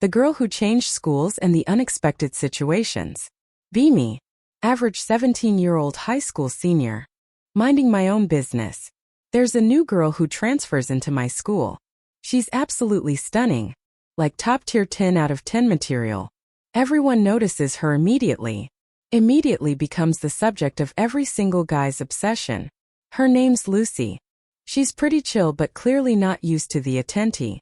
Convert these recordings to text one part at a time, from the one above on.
The girl who changed schools and the unexpected situations. Be me. Average 17-year-old high school senior. Minding my own business. There's a new girl who transfers into my school. She's absolutely stunning. Like top-tier 10 out of 10 material. Everyone notices her immediately. Immediately becomes the subject of every single guy's obsession. Her name's Lucy. She's pretty chill but clearly not used to the attention.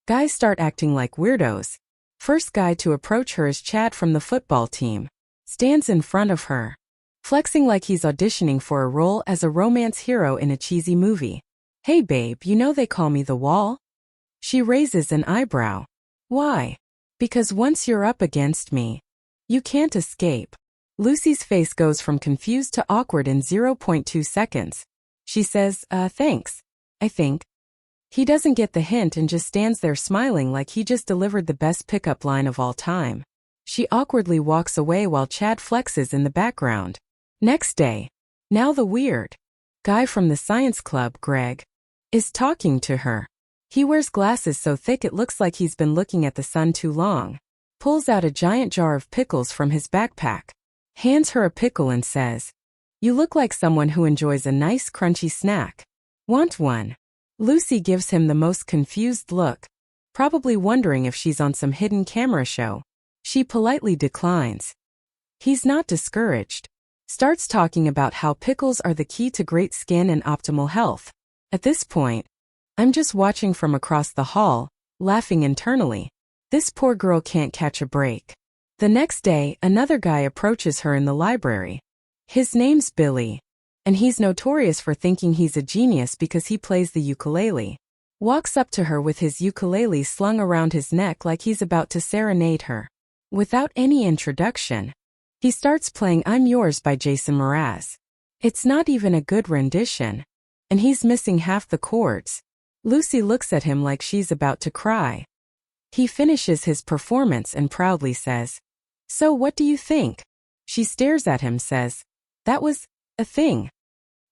Guys start acting like weirdos. First guy to approach her is Chad from the football team. Stands in front of her. Flexing like he's auditioning for a role as a romance hero in a cheesy movie. Hey babe, you know they call me the Wall? She raises an eyebrow. Why? Because once you're up against me, you can't escape. Lucy's face goes from confused to awkward in 0.2 seconds. She says, thanks, I think. He doesn't get the hint and just stands there smiling like he just delivered the best pickup line of all time. She awkwardly walks away while Chad flexes in the background. Next day. Now the weird guy from the science club, Greg, is talking to her. He wears glasses so thick it looks like he's been looking at the sun too long. Pulls out a giant jar of pickles from his backpack. Hands her a pickle and says, "You look like someone who enjoys a nice crunchy snack. Want one?" Lucy gives him the most confused look, probably wondering if she's on some hidden camera show. She politely declines. He's not discouraged. Starts talking about how pickles are the key to great skin and optimal health. At this point, I'm just watching from across the hall, laughing internally. This poor girl can't catch a break. The next day, another guy approaches her in the library. His name's Billy, and he's notorious for thinking he's a genius because he plays the ukulele. Walks up to her with his ukulele slung around his neck like he's about to serenade her. Without any introduction, he starts playing I'm Yours by Jason Mraz. It's not even a good rendition, and he's missing half the chords. Lucy looks at him like she's about to cry. He finishes his performance and proudly says, "So what do you think?" She stares at him, says, "That was a thing."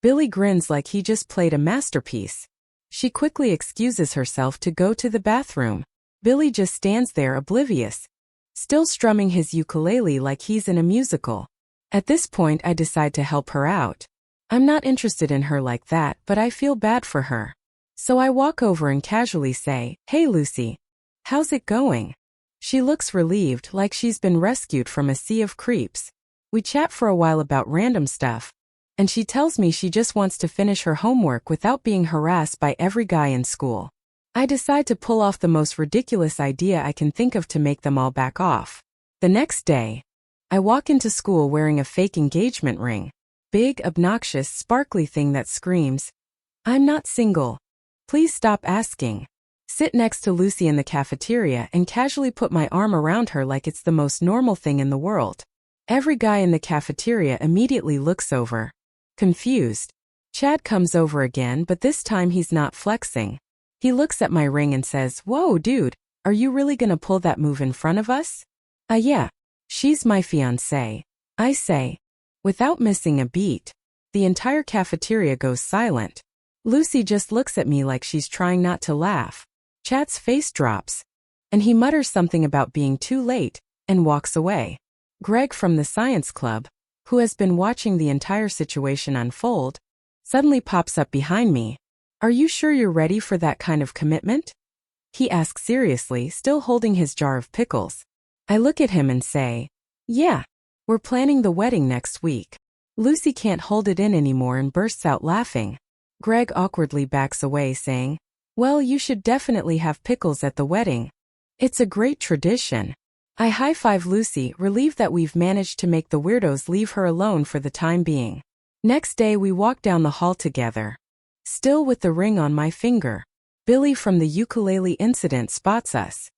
Billy grins like he just played a masterpiece. She quickly excuses herself to go to the bathroom. Billy just stands there oblivious, still strumming his ukulele like he's in a musical. At this point I decide to help her out. I'm not interested in her like that, but I feel bad for her. So I walk over and casually say, "Hey Lucy, how's it going?" She looks relieved like she's been rescued from a sea of creeps. We chat for a while about random stuff, and she tells me she just wants to finish her homework without being harassed by every guy in school. I decide to pull off the most ridiculous idea I can think of to make them all back off. The next day, I walk into school wearing a fake engagement ring. Big, obnoxious, sparkly thing that screams, "I'm not single. Please stop asking." Sit next to Lucy in the cafeteria and casually put my arm around her like it's the most normal thing in the world. Every guy in the cafeteria immediately looks over. Confused. Chad comes over again, but this time he's not flexing. He looks at my ring and says, "Whoa, dude, are you really gonna pull that move in front of us?" Yeah. She's my fiance, I say, without missing a beat. The entire cafeteria goes silent. Lucy just looks at me like she's trying not to laugh. Chad's face drops, and he mutters something about being too late, and walks away. Greg from the science club, who has been watching the entire situation unfold, suddenly pops up behind me. "Are you sure you're ready for that kind of commitment?" He asks seriously, still holding his jar of pickles. I look at him and say, "Yeah, we're planning the wedding next week." Lucy can't hold it in anymore and bursts out laughing. Greg awkwardly backs away, saying, "Well, you should definitely have pickles at the wedding. It's a great tradition." I high-five Lucy, relieved that we've managed to make the weirdos leave her alone for the time being. Next day we walk down the hall together. Still with the ring on my finger. Billy from the ukulele incident spots us.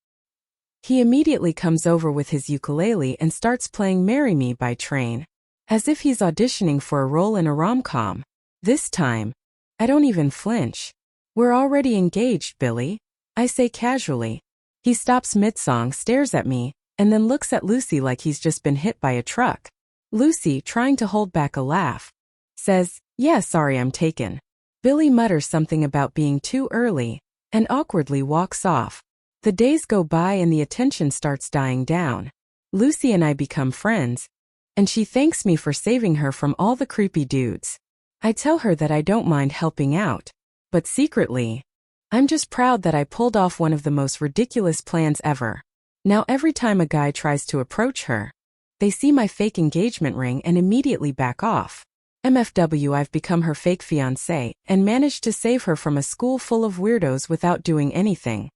He immediately comes over with his ukulele and starts playing Marry Me by Train, as if he's auditioning for a role in a rom-com. This time, I don't even flinch. "We're already engaged, Billy," I say casually. He stops mid-song, stares at me, and then looks at Lucy like he's just been hit by a truck. Lucy, trying to hold back a laugh, says, "Yeah, sorry, I'm taken." Billy mutters something about being too early, and awkwardly walks off. The days go by and the attention starts dying down. Lucy and I become friends, and she thanks me for saving her from all the creepy dudes. I tell her that I don't mind helping out, but secretly, I'm just proud that I pulled off one of the most ridiculous plans ever. Now every time a guy tries to approach her, they see my fake engagement ring and immediately back off. MFW, I've become her fake fiancé and managed to save her from a school full of weirdos without doing anything.